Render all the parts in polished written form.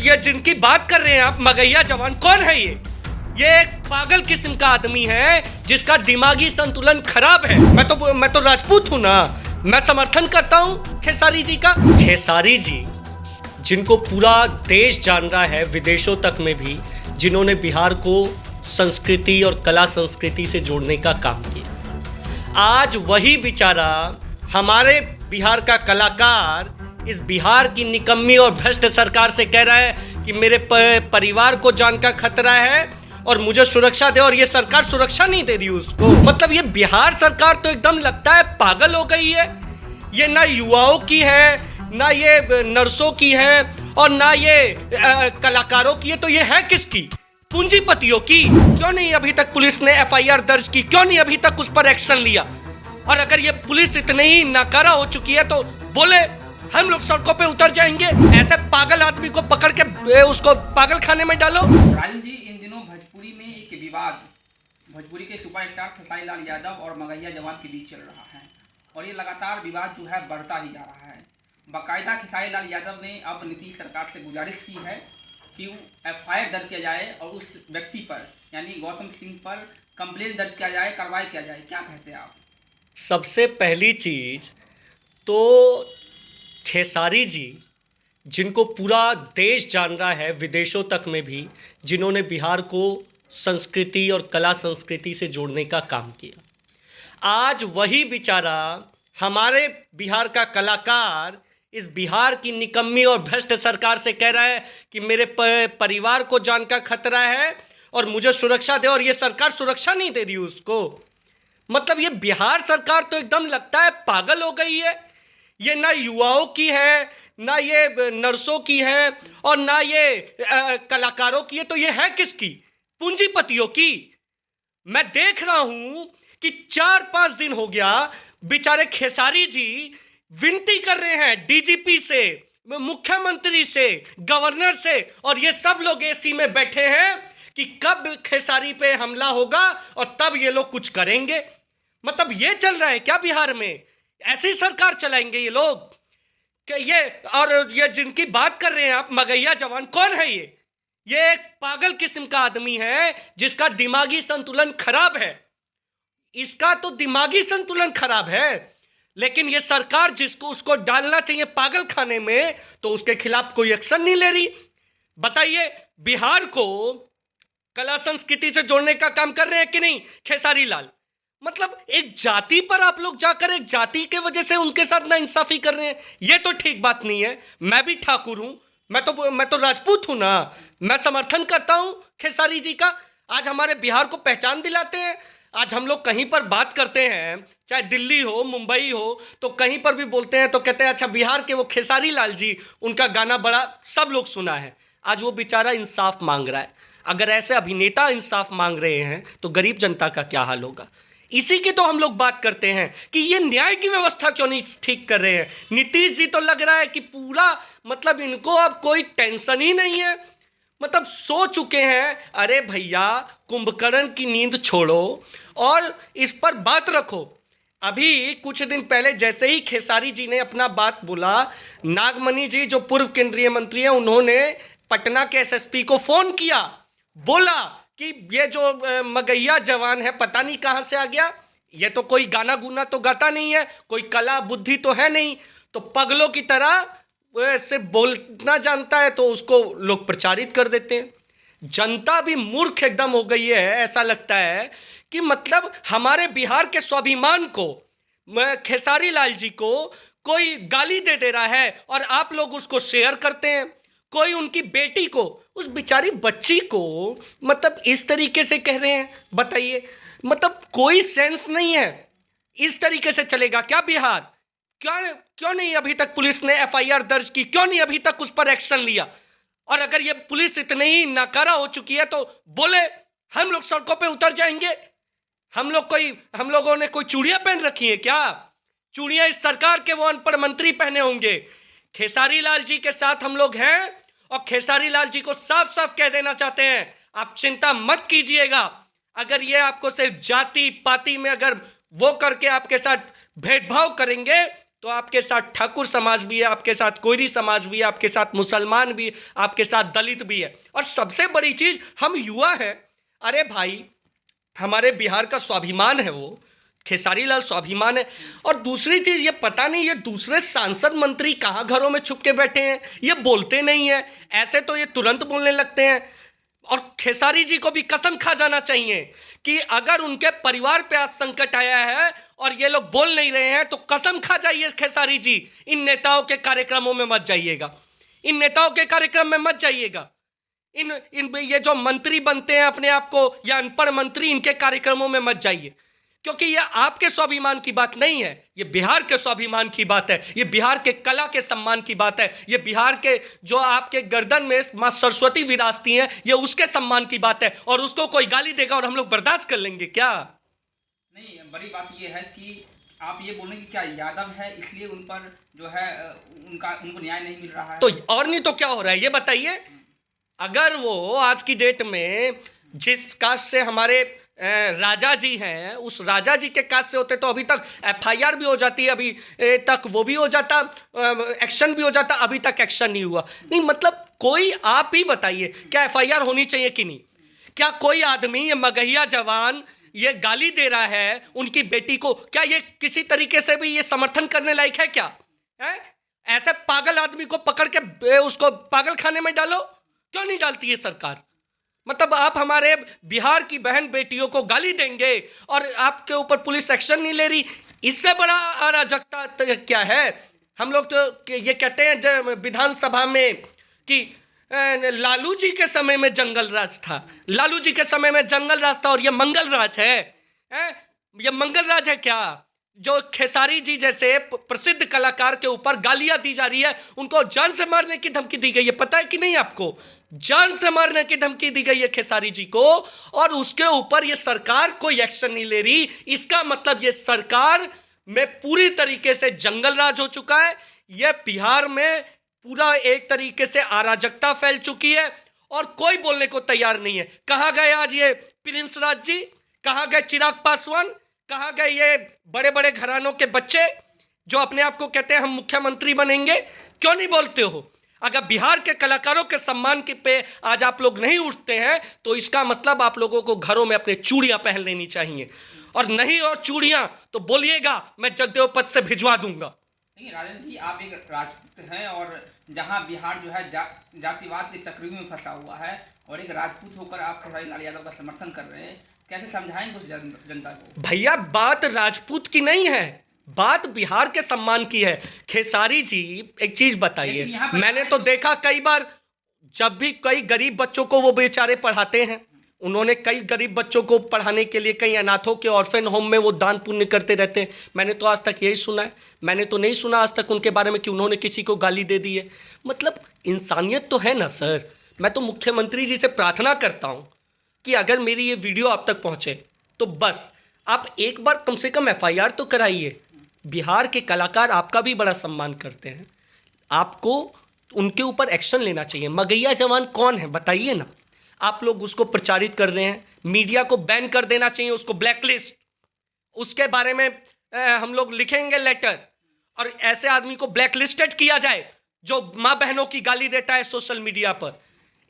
ये जिनकी बात कर रहे हैं आप, मगैया जवान, कौन है ये एक पागल किस्म का आदमी है जिसका दिमागी संतुलन खराब है। मैं तो राजपूत हूं ना, मैं समर्थन करता हूं खेसारी जी का। खेसारी जी जिनको पूरा देश जान रहा है, विदेशों तक में भी, जिन्होंने बिहार को संस्कृति और कला संस्कृति से जोड़ने का काम किया, आज वही बेचारा हमारे बिहार का कलाकार इस बिहार की निकम्मी और भ्रष्ट सरकार से कह रहा है कि मेरे परिवार को जान का खतरा है और मुझे सुरक्षा दे, और ये सरकार सुरक्षा नहीं दे रही उसको। मतलब ये बिहार सरकार तो एकदम लगता है पागल हो गई है। ये ना युवाओं की है, ना ये नर्सों की है, और ना ये कलाकारों की है, तो ये है किसकी? पूंजीपतियों की। क्यों नहीं अभी तक पुलिस ने एफआईआर दर्ज की? क्यों नहीं अभी तक उस पर एक्शन लिया? और अगर ये पुलिस इतनी ही नाकारा हो चुकी है तो बोले हम लोग सड़कों पे उतर जाएंगे। ऐसे पागल आदमी को पकड़ के उसको पागल खाने में डालो। राजन जी, इन दिनों भोजपुरी में एक विवाद भोजपुरी के सुपरस्टार खेसारी लाल यादव और मगैया जवान के बीच चल रहा है, और ये लगातार विवाद जो है बढ़ता ही जा रहा है। बाकायदा खेसारी लाल यादव ने अब नीतीश सरकार से गुजारिश की है कि एफआईआर दर्ज किया जाए और उस व्यक्ति पर, यानी गौतम सिंह पर कंप्लेन दर्ज किया जाए, कार्रवाई किया जाए। क्या कहते हैं आप? सबसे पहली चीज तो खेसारी जी जिनको पूरा देश जान रहा है, विदेशों तक में भी, जिन्होंने बिहार को संस्कृति और कला संस्कृति से जोड़ने का काम किया, आज वही बेचारा हमारे बिहार का कलाकार इस बिहार की निकम्मी और भ्रष्ट सरकार से कह रहा है कि मेरे परिवार को जान का खतरा है और मुझे सुरक्षा दे, और ये सरकार सुरक्षा नहीं दे रही उसको। मतलब ये बिहार सरकार तो एकदम लगता है पागल हो गई है। ये ना युवाओं की है, ना ये नर्सों की है, और ना ये कलाकारों की है, तो ये है किसकी? पूंजीपतियों की। मैं देख रहा हूं कि 4-5 दिन हो गया बेचारे खेसारी जी विनती कर रहे हैं डीजीपी से, मुख्यमंत्री से, गवर्नर से, और ये सब लोग एसी में बैठे हैं कि कब खेसारी पे हमला होगा और तब ये लोग कुछ करेंगे। मतलब ये चल रहा है क्या बिहार में? ऐसी सरकार चलाएंगे ये लोग? कि ये जिनकी बात कर रहे हैं आप, मगैया जवान, कौन है ये एक पागल किस्म का आदमी है जिसका दिमागी संतुलन खराब है। इसका तो दिमागी संतुलन खराब है, लेकिन ये सरकार जिसको उसको डालना चाहिए पागल खाने में, तो उसके खिलाफ कोई एक्शन नहीं ले रही। बताइए, बिहार को कला संस्कृति से जोड़ने का काम कर रहे हैं कि नहीं खेसारी लाल? मतलब एक जाति पर आप लोग जाकर एक जाति के वजह से उनके साथ ना इंसाफी कर रहे हैं, ये तो ठीक बात नहीं है। मैं भी ठाकुर हूं, मैं तो राजपूत हूं ना, मैं समर्थन करता हूं खेसारी जी का। आज हमारे बिहार को पहचान दिलाते हैं। आज हम लोग कहीं पर बात करते हैं, चाहे दिल्ली हो, मुंबई हो, तो कहीं पर भी बोलते हैं तो कहते हैं अच्छा बिहार के वो खेसारी लाल जी, उनका गाना बड़ा सब लोग सुना है। आज वो बेचारा इंसाफ मांग रहा है। अगर ऐसे अभिनेता इंसाफ मांग रहे हैं तो गरीब जनता का क्या हाल होगा? इसी की तो हम लोग बात करते हैं कि ये न्याय की व्यवस्था क्यों नहीं ठीक कर रहे हैं। नीतीश जी तो लग रहा है कि पूरा, मतलब इनको अब कोई टेंशन ही नहीं है। मतलब सो चुके हैं, अरे भैया कुंभकर्ण की नींद छोड़ो और इस पर बात रखो। अभी कुछ दिन पहले जैसे ही खेसारी जी ने अपना बात बोला, नागमणि जी जो पूर्व केंद्रीय मंत्री हैं, उन्होंने पटना के एसएसपी को फोन किया, बोला कि ये जो मगैया जवान है पता नहीं कहां से आ गया, ये तो कोई गाना गुना तो गाता नहीं है, कोई कला बुद्धि तो है नहीं, तो पगलों की तरह से बोलना जानता है, तो उसको लोग प्रचारित कर देते हैं। जनता भी मूर्ख एकदम हो गई है। ऐसा लगता है कि मतलब हमारे बिहार के स्वाभिमान को, खेसारी लाल जी को कोई गाली दे रहा है और आप लोग उसको शेयर करते हैं। कोई उनकी बेटी को, उस बेचारी बच्ची को मतलब इस तरीके से कह रहे हैं। बताइए, मतलब कोई सेंस नहीं है। इस तरीके से चलेगा क्या बिहार? क्यों नहीं अभी तक पुलिस ने एफआईआर दर्ज की? क्यों नहीं अभी तक उस पर एक्शन लिया? और अगर ये पुलिस इतनी ही नाकारा हो चुकी है तो बोले हम लोग सड़कों पे उतर जाएंगे। हम लोगों ने कोई चूड़ियां पहन रखी है क्या? चूड़ियां इस सरकार के वो अनपढ़ मंत्री पहने होंगे। खेसारी लाल जी के साथ हम लोग हैं, और खेसारी लाल जी को साफ साफ कह देना चाहते हैं, आप चिंता मत कीजिएगा। अगर ये आपको सिर्फ जाति पाति में अगर वो करके आपके साथ भेदभाव करेंगे तो आपके साथ ठाकुर समाज भी है, आपके साथ कोयरी समाज भी है, आपके साथ मुसलमान भी, आपके साथ दलित भी है। और सबसे बड़ी चीज़, हम युवा हैं। अरे भाई, हमारे बिहार का स्वाभिमान है वो, खेसारी लाल स्वाभिमान है। और दूसरी चीज़, ये पता नहीं ये दूसरे सांसद मंत्री कहाँ घरों में छुप के बैठे हैं, ये बोलते नहीं है। ऐसे तो ये तुरंत बोलने लगते हैं। और खेसारी जी को भी कसम खा जाना चाहिए कि अगर उनके परिवार पे आज संकट आया है और ये लोग बोल नहीं रहे हैं, तो कसम खा जाइए खेसारी जी, इन नेताओं के कार्यक्रमों में मत जाइएगा, इन नेताओं के कार्यक्रम में मत जाइएगा। इन ये जो मंत्री बनते हैं अपने आप को, या अनपढ़ मंत्री, इनके कार्यक्रमों में मत जाइए, क्योंकि ये आपके स्वाभिमान की बात नहीं है, ये बिहार के स्वाभिमान की बात है, ये बिहार के कला के सम्मान की बात है, ये बिहार के जो आपके गर्दन में माँ सरस्वती विराजती हैं, ये उसके सम्मान की बात है। और उसको कोई गाली देगा और हम लोग बर्दाश्त कर लेंगे क्या? नहीं, बड़ी बात ये है कि आप ये बोल रहे हैं कि क्या यादव है इसलिए उन पर जो है उनको न्याय नहीं मिल रहा है? तो और नहीं तो क्या हो रहा है ये बताइए। अगर वो आज की डेट में जिस कास्ट से हमारे राजा जी हैं, उस राजा जी के कास्ट से होते तो अभी तक एफआईआर भी हो जाती है, अभी तक वो भी हो जाता, एक्शन भी हो जाता। अभी तक एक्शन नहीं हुआ। नहीं मतलब कोई, आप ही बताइए, क्या एफआईआर होनी चाहिए कि नहीं? क्या कोई आदमी, ये मगहिया जवान ये गाली दे रहा है उनकी बेटी को, क्या ये किसी तरीके से भी ये समर्थन करने लायक है क्या? है? ऐसे पागल आदमी को पकड़ के उसको पागल खाने में डालो, क्यों नहीं डालती है सरकार? मतलब आप हमारे बिहार की बहन बेटियों को गाली देंगे और आपके ऊपर पुलिस एक्शन नहीं ले रही, इससे बड़ा अराजकता क्या है? हम लोग तो ये कहते हैं विधानसभा में कि लालू जी के समय में जंगल राज था, लालू जी के समय में जंगल राज था और ये मंगल राज है। ये मंगल राज है क्या? जो खेसारी जी जैसे प्रसिद्ध कलाकार के ऊपर गालियां दी जा रही है, उनको जान से मारने की धमकी दी गई है, पता है कि नहीं आपको? जान से मारने की धमकी दी गई है खेसारी जी को, और उसके ऊपर ये सरकार कोई एक्शन नहीं ले रही। इसका मतलब ये सरकार में पूरी तरीके से जंगल राज हो चुका है। ये बिहार में पूरा एक तरीके से अराजकता फैल चुकी है और कोई बोलने को तैयार नहीं है। कहाँ गए आज ये प्रिंस राज जी? कहाँ गए चिराग पासवान? कहाँ गए ये बड़े बड़े घरानों के बच्चे जो अपने आप को कहते हैं हम मुख्यमंत्री बनेंगे? क्यों नहीं बोलते हो? अगर बिहार के कलाकारों के सम्मान के पे आज आप लोग नहीं उठते हैं, तो इसका मतलब आप लोगों को घरों में अपने चूड़ियां पहन लेनी चाहिए। और नहीं और चूड़ियां तो बोलिएगा, मैं जगदेव पद से भिजवा दूंगा। नहीं राजन जी, आप एक राजपूत हैं और जहां बिहार जो है जातिवाद के चक्रव्यूह में फंसा हुआ है, और एक राजपूत होकर आप खेसारी लाल यादव का समर्थन कर रहे हैं, कैसे समझाएंगे उस जनता को? भैया, बात राजपूत की नहीं है, बात बिहार के सम्मान की है। खेसारी जी एक चीज बताइए, मैंने तो देखा कई बार, जब भी कई गरीब बच्चों को वो बेचारे पढ़ाते हैं, उन्होंने कई गरीब बच्चों को पढ़ाने के लिए कई अनाथों के ऑर्फन होम में वो दान पुण्य करते रहते हैं। मैंने तो आज तक यही सुना है, मैंने तो नहीं सुना आज तक उनके बारे में कि उन्होंने किसी को गाली दे दी है। मतलब इंसानियत तो है ना सर। मैं तो मुख्यमंत्री जी से प्रार्थना करता हूँ कि अगर मेरी ये वीडियो आप तक पहुँचे तो बस आप एक बार कम से कम एफआईआर तो कराइए। बिहार के कलाकार आपका भी बड़ा सम्मान करते हैं, आपको उनके ऊपर एक्शन लेना चाहिए। मगहिया जवान कौन है बताइए ना? आप लोग उसको प्रचारित कर रहे हैं, मीडिया को बैन कर देना चाहिए, उसको ब्लैकलिस्ट, उसके बारे में हम लोग लिखेंगे लेटर, और ऐसे आदमी को ब्लैकलिस्टेड किया जाए जो माँ बहनों की गाली देता है सोशल मीडिया पर।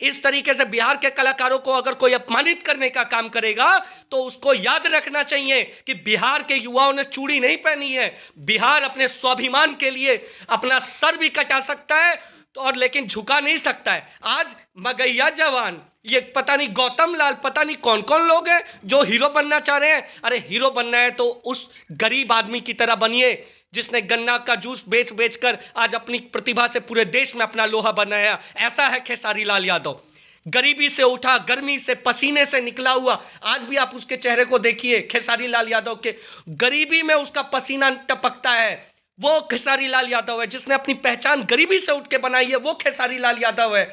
इस तरीके से बिहार के कलाकारों को अगर कोई अपमानित करने का काम करेगा तो उसको याद रखना चाहिए कि बिहार के युवाओं ने चूड़ी नहीं पहनी है। बिहार अपने स्वाभिमान के लिए अपना सर भी कटा सकता है तो, और लेकिन झुका नहीं सकता है। आज मगहिया जवान, ये पता नहीं गौतम लाल, पता नहीं कौन कौन लोग हैं जो हीरो बनना चाह रहे हैं। अरे हीरो बनना है तो उस गरीब आदमी की तरह बनिए जिसने गन्ना का जूस बेच बेच कर आज अपनी प्रतिभा से पूरे देश में अपना लोहा बनाया। ऐसा है खेसारी लाल यादव, गरीबी से उठा, गर्मी से, पसीने से निकला हुआ। आज भी आप उसके चेहरे को देखिए, खेसारी लाल यादव के गरीबी में उसका पसीना टपकता है। वो खेसारी लाल यादव है जिसने अपनी पहचान गरीबी से उठ के बनाई है, वो खेसारी लाल यादव है।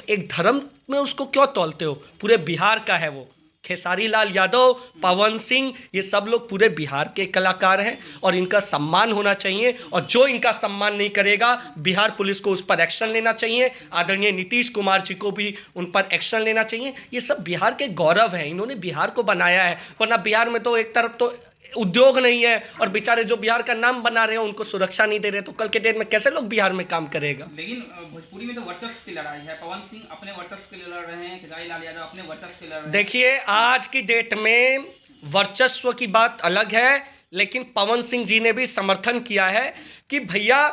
एक धर्म में उसको क्यों तौलते हो? पूरे बिहार का है वो। खेसारी लाल यादव, पवन सिंह, ये सब लोग पूरे बिहार के कलाकार हैं और इनका सम्मान होना चाहिए। और जो इनका सम्मान नहीं करेगा, बिहार पुलिस को उस पर एक्शन लेना चाहिए। आदरणीय नीतीश कुमार जी को भी उन पर एक्शन लेना चाहिए। ये सब बिहार के गौरव हैं, इन्होंने बिहार को बनाया है। वरना बिहार में तो एक तरफ तो उद्योग नहीं है और बेचारे जो बिहार का नाम बना रहे हैं उनको सुरक्षा नहीं दे रहे, तो कल के डेट में कैसे लोग बिहार में काम करेगा। लेकिन भोजपुरी में तो वर्चस्व की लड़ाई है। पवन सिंह अपने वर्चस्व के लिए लड़ रहे हैं, खेसारी लाल यादव अपने वर्चस्व के लिए लड़ रहे हैं। देखिए आज की डेट में वर्चस्व की बात अलग है, लेकिन पवन सिंह जी ने भी समर्थन किया है कि भैया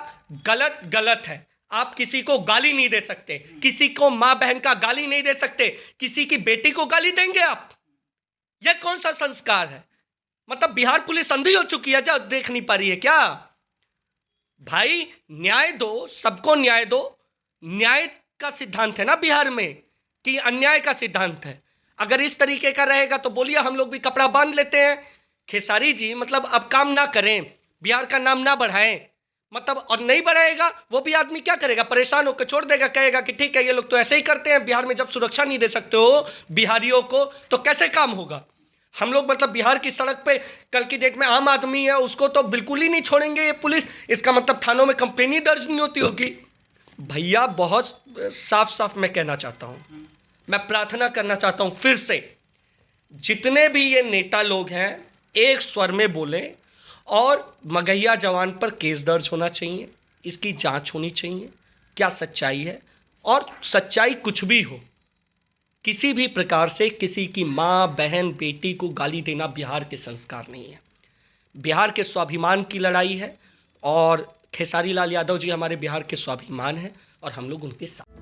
गलत गलत है, आप किसी को गाली नहीं दे सकते, किसी को माँ बहन का गाली नहीं दे सकते, किसी की बेटी को गाली देंगे आप? यह कौन सा संस्कार है? मतलब बिहार पुलिस अंधी हो चुकी है, जब देख नहीं पा रही है क्या? भाई न्याय दो, सबको न्याय दो। न्याय का सिद्धांत है ना बिहार में, कि अन्याय का सिद्धांत है। अगर इस तरीके का रहेगा तो बोलिए हम लोग भी कपड़ा बांध लेते हैं। खेसारी जी मतलब अब काम ना करें, बिहार का नाम ना बढ़ाएं, मतलब और नहीं बढ़ाएगा वो भी आदमी क्या करेगा, परेशान होकर छोड़ देगा, कहेगा कि ठीक है ये लोग तो ऐसे ही करते हैं, बिहार में जब सुरक्षा नहीं दे सकते हो बिहारियों को तो कैसे काम होगा। हम लोग मतलब बिहार की सड़क पे कल की डेट में आम आदमी है उसको तो बिल्कुल ही नहीं छोड़ेंगे ये पुलिस, इसका मतलब थानों में कंप्लेन ही दर्ज नहीं होती होगी। भैया बहुत साफ साफ मैं कहना चाहता हूँ, मैं प्रार्थना करना चाहता हूँ फिर से, जितने भी ये नेता लोग हैं एक स्वर में बोलें और मगहिया जवान पर केस दर्ज होना चाहिए, इसकी जांच होनी चाहिए क्या सच्चाई है, और सच्चाई कुछ भी हो, किसी भी प्रकार से किसी की माँ बहन बेटी को गाली देना बिहार के संस्कार नहीं है, बिहार के स्वाभिमान की लड़ाई है। और खेसारी लाल यादव जी हमारे बिहार के स्वाभिमान हैं और हम लोग उनके साथ